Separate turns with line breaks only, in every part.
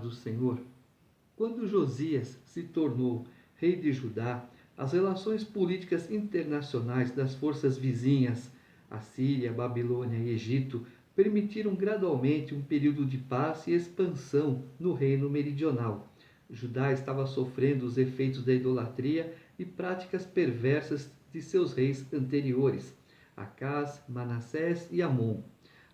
do Senhor. Quando Josias se tornou rei de Judá, as relações políticas internacionais das forças vizinhas, Assíria, Babilônia e Egito, permitiram gradualmente um período de paz e expansão no reino meridional. Judá estava sofrendo os efeitos da idolatria e práticas perversas de seus reis anteriores, Acás, Manassés e Amon.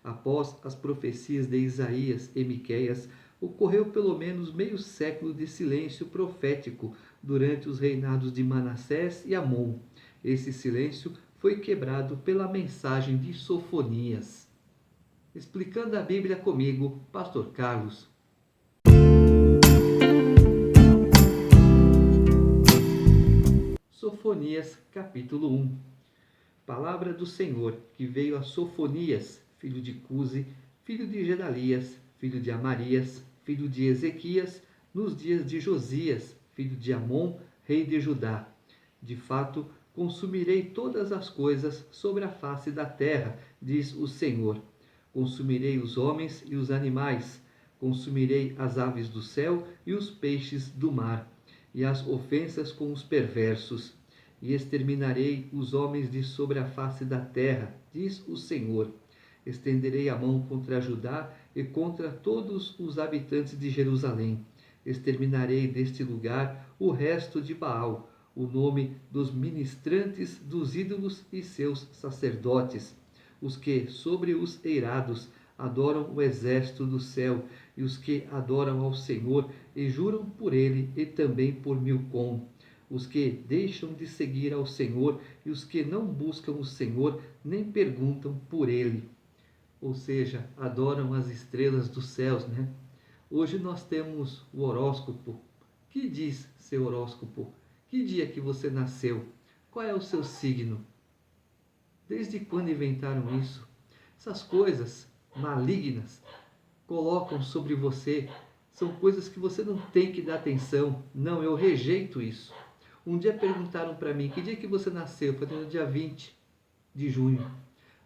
Após as profecias de Isaías e Miqueias, ocorreu pelo menos meio século de silêncio profético durante os reinados de Manassés e Amon. Esse silêncio foi quebrado pela mensagem de Sofonias. Explicando a Bíblia comigo, Pastor Carlos. Sofonias, capítulo 1. Palavra do Senhor, que veio a Sofonias, filho de Cusi, filho de Gedalias, filho de Amarias, filho de Ezequias, nos dias de Josias, filho de Amon, rei de Judá. De fato, consumirei todas as coisas sobre a face da terra, diz o Senhor. Consumirei os homens e os animais, consumirei as aves do céu e os peixes do mar, e as ofensas com os perversos, e exterminarei os homens de sobre a face da terra, diz o Senhor. Estenderei a mão contra Judá e contra todos os habitantes de Jerusalém. Exterminarei deste lugar o resto de Baal, o nome dos ministrantes dos ídolos e seus sacerdotes, os que, sobre os eirados, adoram o exército do céu, e os que adoram ao Senhor e juram por ele e também por Milcom, os que deixam de seguir ao Senhor e os que não buscam o Senhor nem perguntam por ele. Ou seja, adoram as estrelas dos céus, né? Hoje nós temos o horóscopo. Que diz seu horóscopo? Que dia que você nasceu? Qual é o seu signo? Desde quando inventaram isso? Essas coisas malignas colocam sobre você, são coisas que você não tem que dar atenção. Não, eu rejeito isso. Um dia perguntaram para mim, que dia que você nasceu? Eu falei, no dia 20 de junho.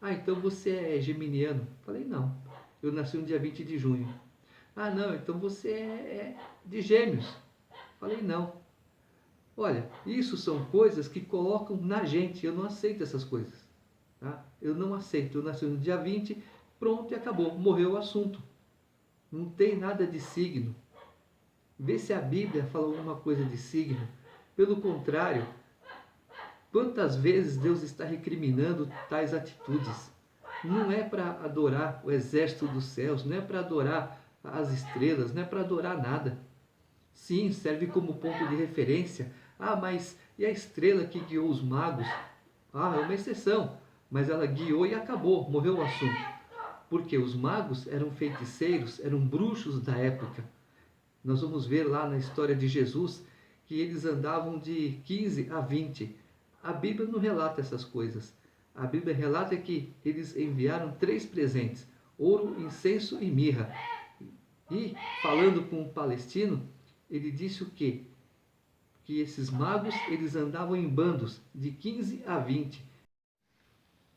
Ah, então você é geminiano? Eu falei, não, eu nasci no dia 20 de junho. Ah, não, então você é de Gêmeos? Eu falei, não. Olha, isso são coisas que colocam na gente, eu não aceito essas coisas. Tá? Eu não aceito, eu nasci no dia 20, pronto e acabou, morreu o assunto. Não tem nada de signo. Vê se a Bíblia fala alguma coisa de signo. Pelo contrário, quantas vezes Deus está recriminando tais atitudes? Não é para adorar o exército dos céus, não é para adorar as estrelas, não é para adorar nada. Sim, serve como ponto de referência. Ah, mas e a estrela que guiou os magos? Ah, é uma exceção, mas ela guiou e acabou, morreu o assunto. Porque os magos eram feiticeiros, eram bruxos da época. Nós vamos ver lá na história de Jesus que eles andavam de 15 a 20. A Bíblia não relata essas coisas. A Bíblia relata que eles enviaram 3 presentes: ouro, incenso e mirra. E, falando com um palestino, ele disse o quê? Que esses magos, eles andavam em bandos de 15 a 20.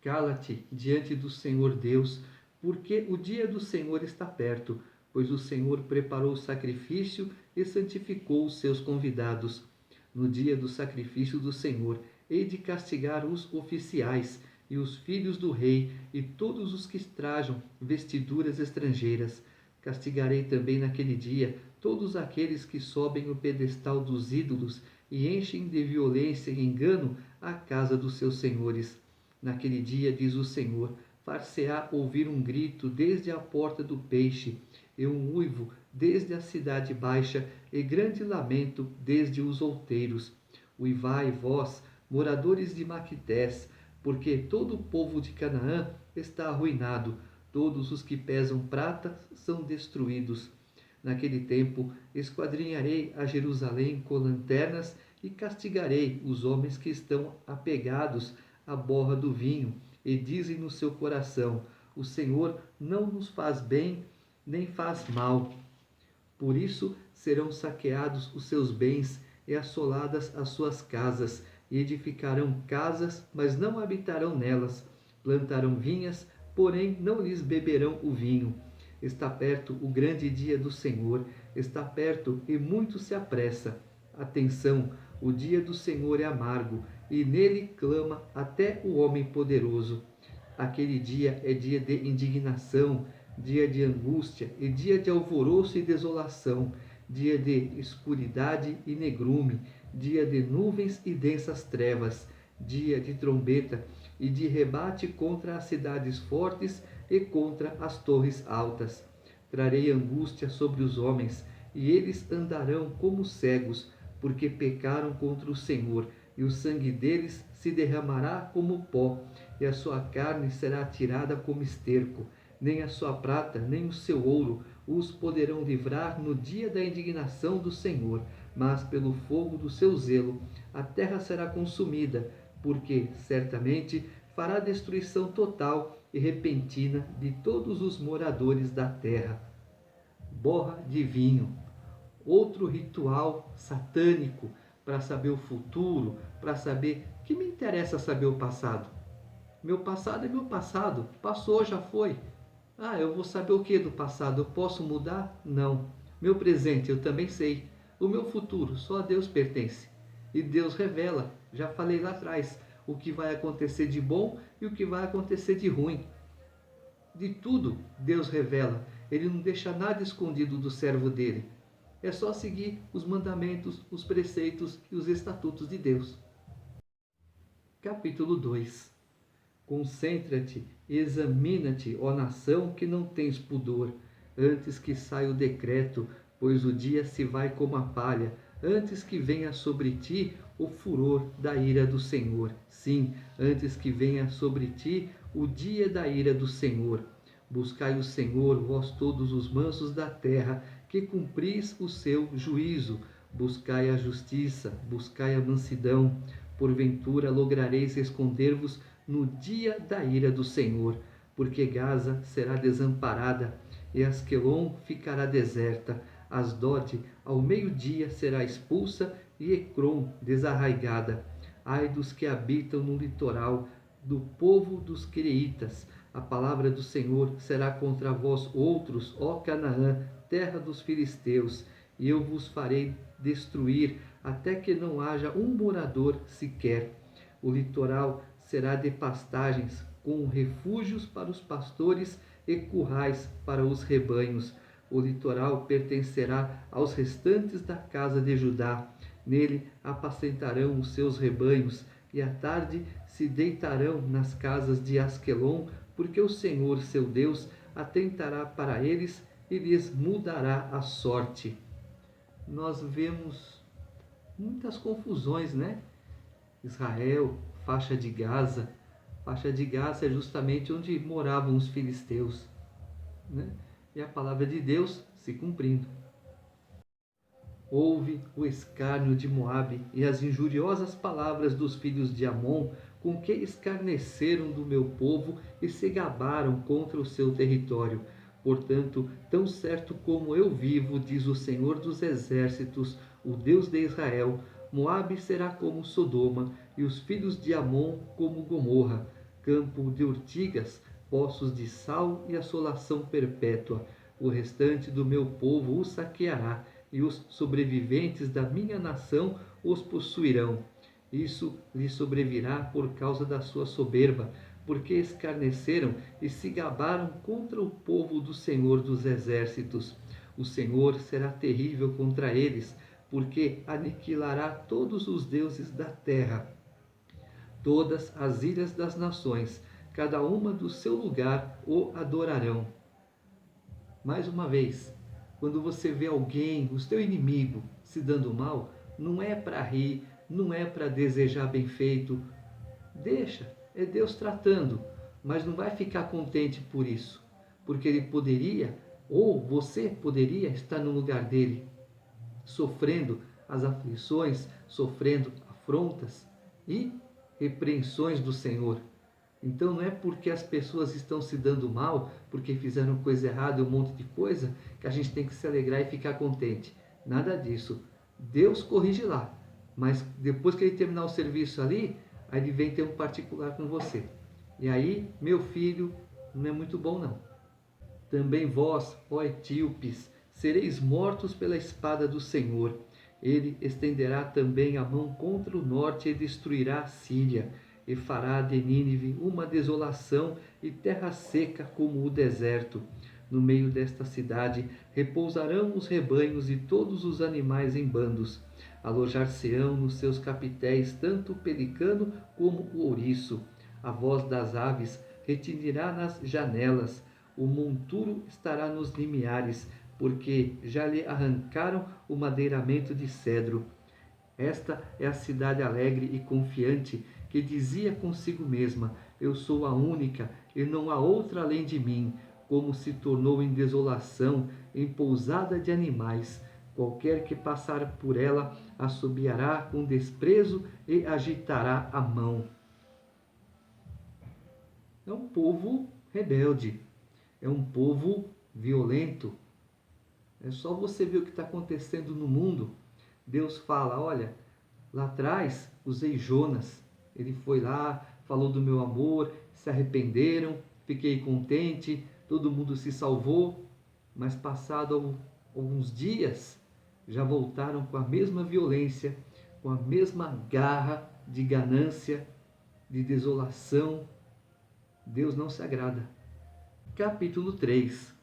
Cala-te diante do Senhor Deus, porque o dia do Senhor está perto, pois o Senhor preparou o sacrifício e santificou os seus convidados. No dia do sacrifício do Senhor, hei de castigar os oficiais e os filhos do rei e todos os que trajam vestiduras estrangeiras. Castigarei também naquele dia todos aqueles que sobem o pedestal dos ídolos e enchem de violência e engano a casa dos seus senhores. Naquele dia, diz o Senhor, far-se-á ouvir um grito desde a porta do peixe, e um uivo desde a cidade baixa, e grande lamento desde os outeiros. Uivai, vós, moradores de Maquidés, porque todo o povo de Canaã está arruinado, todos os que pesam prata são destruídos. Naquele tempo, esquadrinharei a Jerusalém com lanternas e castigarei os homens que estão apegados à borra do vinho e dizem no seu coração: o Senhor não nos faz bem, nem faz mal. Por isso serão saqueados os seus bens e assoladas as suas casas, e edificarão casas, mas não habitarão nelas. Plantarão vinhas, porém não lhes beberão o vinho. Está perto o grande dia do Senhor, está perto e muito se apressa. Atenção, o dia do Senhor é amargo, e nele clama até o homem poderoso. Aquele dia é dia de indignação, dia de angústia e dia de alvoroço e desolação, dia de escuridade e negrume, dia de nuvens e densas trevas, dia de trombeta e de rebate contra as cidades fortes e contra as torres altas. Trarei angústia sobre os homens, e eles andarão como cegos, porque pecaram contra o Senhor, e o sangue deles se derramará como pó, e a sua carne será tirada como esterco. Nem a sua prata, nem o seu ouro os poderão livrar no dia da indignação do Senhor, mas pelo fogo do seu zelo a terra será consumida, porque certamente fará destruição total e repentina de todos os moradores da terra. Borra de vinho, outro ritual satânico para saber o futuro, para saber que me interessa saber o passado. Meu passado é meu passado, passou, já foi. Eu vou saber o que do passado? Eu posso mudar? Não. Meu presente eu também sei. O meu futuro só a Deus pertence. E Deus revela, já falei lá atrás, o que vai acontecer de bom e o que vai acontecer de ruim. De tudo Deus revela. Ele não deixa nada escondido do servo dele. É só seguir os mandamentos, os preceitos e os estatutos de Deus. Capítulo 2. Concentra-te e examina-te, ó nação, que não tens pudor, antes que saia o decreto, pois o dia se vai como a palha, antes que venha sobre ti o furor da ira do Senhor. Sim, antes que venha sobre ti o dia da ira do Senhor. Buscai o Senhor, vós todos os mansos da terra, que cumpris o seu juízo. Buscai a justiça, buscai a mansidão. Porventura lograreis esconder-vos no dia da ira do Senhor, porque Gaza será desamparada e Asquelon ficará deserta. Asdod ao meio-dia será expulsa e Ecrom desarraigada. Ai dos que habitam no litoral, do povo dos quereitas. A palavra do Senhor será contra vós outros, ó Canaã, terra dos filisteus, e eu vos farei destruir até que não haja um morador sequer. O litoral será de pastagens, com refúgios para os pastores e currais para os rebanhos. O litoral pertencerá aos restantes da casa de Judá. Nele apacentarão os seus rebanhos, e à tarde se deitarão nas casas de Asquelon, porque o Senhor, seu Deus, atentará para eles e lhes mudará a sorte. Nós vemos muitas confusões, né? Israel, faixa de Gaza. Faixa de Gaza é justamente onde moravam os filisteus, né? E a palavra de Deus se cumprindo. Ouve o escárnio de Moabe e as injuriosas palavras dos filhos de Amon, com que escarneceram do meu povo e se gabaram contra o seu território. Portanto, tão certo como eu vivo, diz o Senhor dos Exércitos, o Deus de Israel, Moabe será como Sodoma, e os filhos de Amon como Gomorra, campo de urtigas, poços de sal e assolação perpétua. O restante do meu povo o saqueará, e os sobreviventes da minha nação os possuirão. Isso lhe sobrevirá por causa da sua soberba, porque escarneceram e se gabaram contra o povo do Senhor dos Exércitos. O Senhor será terrível contra eles, porque aniquilará todos os deuses da terra. Todas as ilhas das nações, cada uma do seu lugar, o adorarão. Mais uma vez, quando você vê alguém, o seu inimigo, se dando mal, não é para rir, não é para desejar bem feito. Deixa, é Deus tratando, mas não vai ficar contente por isso, porque ele poderia, ou você poderia estar no lugar dele, sofrendo as aflições, sofrendo afrontas e repreensões do Senhor. Então não é porque as pessoas estão se dando mal, porque fizeram coisa errada, um monte de coisa, que a gente tem que se alegrar e ficar contente. Nada disso. Deus corrige lá, mas depois que ele terminar o serviço ali, aí ele vem ter um particular com você. E aí, meu filho, não é muito bom não. Também vós, ó etíopes, sereis mortos pela espada do Senhor. Ele estenderá também a mão contra o norte e destruirá a Síria, e fará de Nínive uma desolação e terra seca como o deserto. No meio desta cidade repousarão os rebanhos e todos os animais em bandos. Alojar-se-ão nos seus capitéis tanto o pelicano como o ouriço. A voz das aves retinirá nas janelas. O monturo estará nos limiares, porque já lhe arrancaram o madeiramento de cedro. Esta é a cidade alegre e confiante, que dizia consigo mesma: eu sou a única, e não há outra além de mim. Como se tornou em desolação, em pousada de animais. Qualquer que passar por ela assobiará com desprezo e agitará a mão. É um povo rebelde, é um povo violento. É só você ver o que está acontecendo no mundo. Deus fala: olha, lá atrás usei Jonas, ele foi lá, falou do meu amor, se arrependeram, fiquei contente, todo mundo se salvou, mas passado alguns dias, já voltaram com a mesma violência, com a mesma garra de ganância, de desolação. Deus não se agrada. Capítulo 3.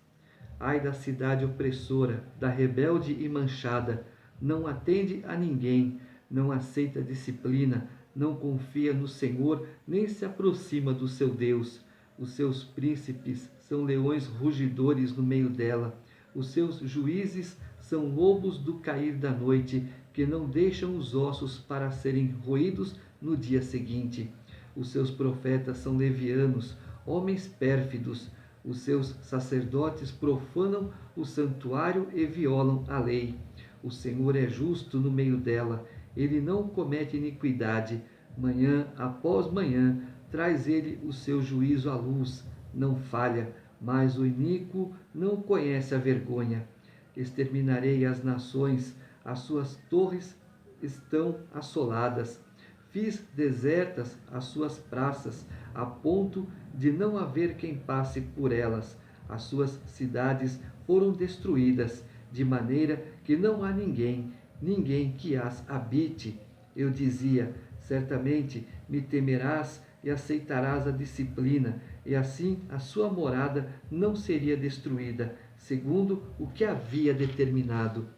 Ai da cidade opressora, da rebelde e manchada, não atende a ninguém, não aceita disciplina, não confia no Senhor, nem se aproxima do seu Deus. Os seus príncipes são leões rugidores no meio dela. Os seus juízes são lobos do cair da noite, que não deixam os ossos para serem roídos no dia seguinte. Os seus profetas são levianos, homens pérfidos. Os seus sacerdotes profanam o santuário e violam a lei. O Senhor é justo no meio dela, ele não comete iniquidade. Manhã após manhã traz ele o seu juízo à luz, não falha, mas o iníquo não conhece a vergonha. Exterminarei as nações, as suas torres estão assoladas. Fiz desertas as suas praças, a ponto de não haver quem passe por elas. As suas cidades foram destruídas, de maneira que não há ninguém que as habite. Eu dizia: certamente me temerás e aceitarás a disciplina, e assim a sua morada não seria destruída, segundo o que havia determinado.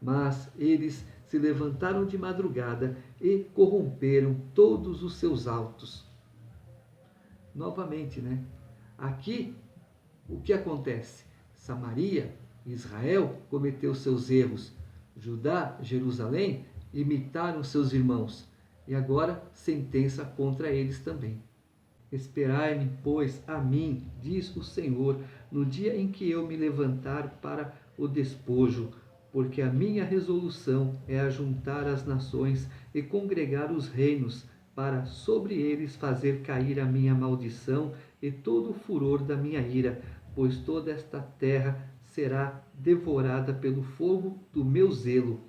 Mas eles se levantaram de madrugada e corromperam todos os seus altos. Novamente, né? Aqui, o que acontece? Samaria, Israel, cometeu seus erros. Judá, Jerusalém, imitaram seus irmãos. E agora, sentença contra eles também. Esperai-me, pois, a mim, diz o Senhor, no dia em que eu me levantar para o despojo, porque a minha resolução é ajuntar as nações e congregar os reinos, para sobre eles fazer cair a minha maldição e todo o furor da minha ira, pois toda esta terra será devorada pelo fogo do meu zelo.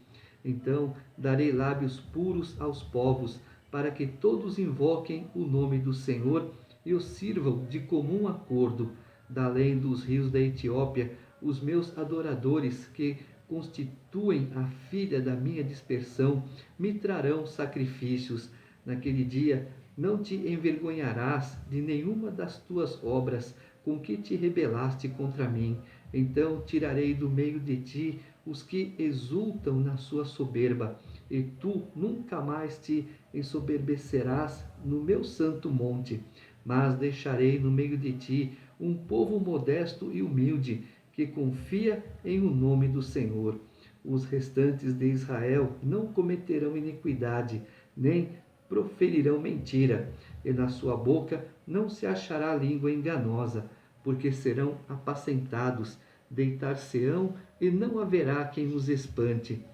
Então darei lábios puros aos povos, para que todos invoquem o nome do Senhor e o sirvam de comum acordo. Da além dos rios da Etiópia, os meus adoradores, que constituem a filha da minha dispersão, me trarão sacrifícios. Naquele dia não te envergonharás de nenhuma das tuas obras com que te rebelaste contra mim. Então tirarei do meio de ti os que exultam na sua soberba, e tu nunca mais te ensoberbecerás no meu santo monte. Mas deixarei no meio de ti um povo modesto e humilde, que confia em o nome do Senhor. Os restantes de Israel não cometerão iniquidade, nem proferirão mentira, e na sua boca não se achará língua enganosa, porque serão apacentados, deitar-se-ão e não haverá quem os espante.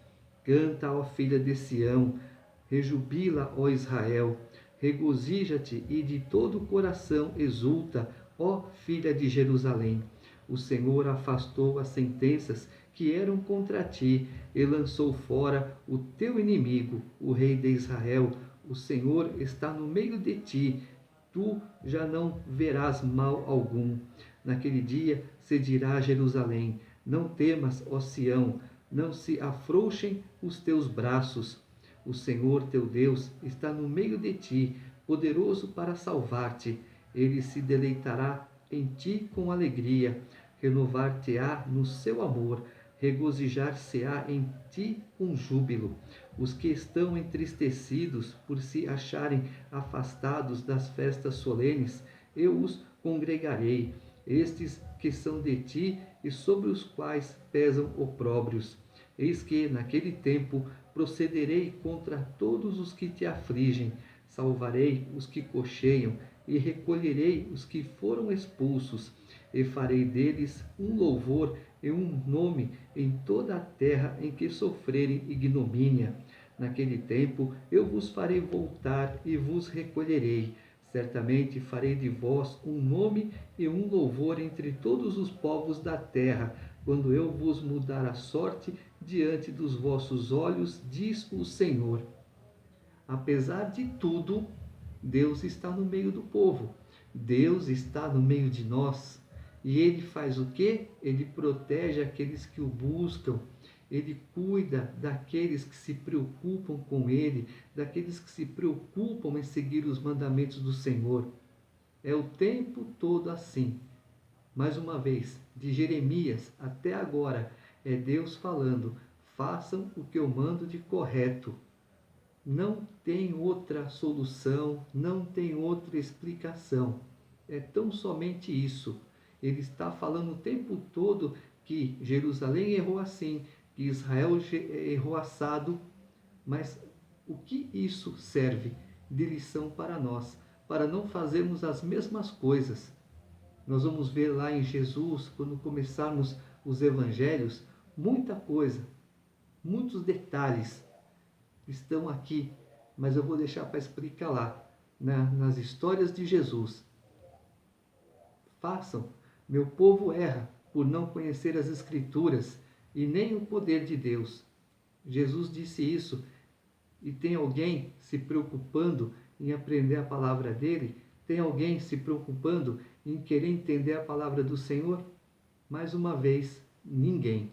Canta, ó filha de Sião, rejubila, ó Israel, regozija-te e de todo o coração exulta, ó filha de Jerusalém. O Senhor afastou as sentenças que eram contra ti e lançou fora o teu inimigo, o rei de Israel. O Senhor está no meio de ti, tu já não verás mal algum. Naquele dia se dirá a Jerusalém: não temas, ó Sião, não se afrouxem os teus braços. O Senhor teu Deus está no meio de ti, poderoso para salvar-te. Ele se deleitará em ti com alegria, renovar-te-á no seu amor, regozijar-se-á em ti com júbilo. Os que estão entristecidos por se acharem afastados das festas solenes, eu os congregarei, estes que são de ti e sobre os quais pesam opróbrios. Eis que, naquele tempo, procederei contra todos os que te afligem, salvarei os que cocheiam e recolherei os que foram expulsos, e farei deles um louvor e um nome em toda a terra em que sofrerem ignomínia. Naquele tempo eu vos farei voltar e vos recolherei. Certamente farei de vós um nome e um louvor entre todos os povos da terra, quando eu vos mudar a sorte diante dos vossos olhos, diz o Senhor. Apesar de tudo, Deus está no meio do povo. Deus está no meio de nós. E Ele faz o quê? Ele protege aqueles que o buscam. Ele cuida daqueles que se preocupam com Ele, daqueles que se preocupam em seguir os mandamentos do Senhor. É o tempo todo assim. Mais uma vez, de Jeremias até agora, é Deus falando: façam o que eu mando de correto. Não tem outra solução, não tem outra explicação. É tão somente isso. Ele está falando o tempo todo que Jerusalém errou assim, que Israel errou assado, mas o que isso serve de lição para nós? Para não fazermos as mesmas coisas. Nós vamos ver lá em Jesus, quando começarmos os evangelhos, muita coisa, muitos detalhes estão aqui, mas eu vou deixar para explicar lá, nas histórias de Jesus. Façam, meu povo erra por não conhecer as Escrituras e nem o poder de Deus. Jesus disse isso, e tem alguém se preocupando em aprender a palavra dele? Tem alguém se preocupando em querer entender a palavra do Senhor? Mais uma vez, ninguém.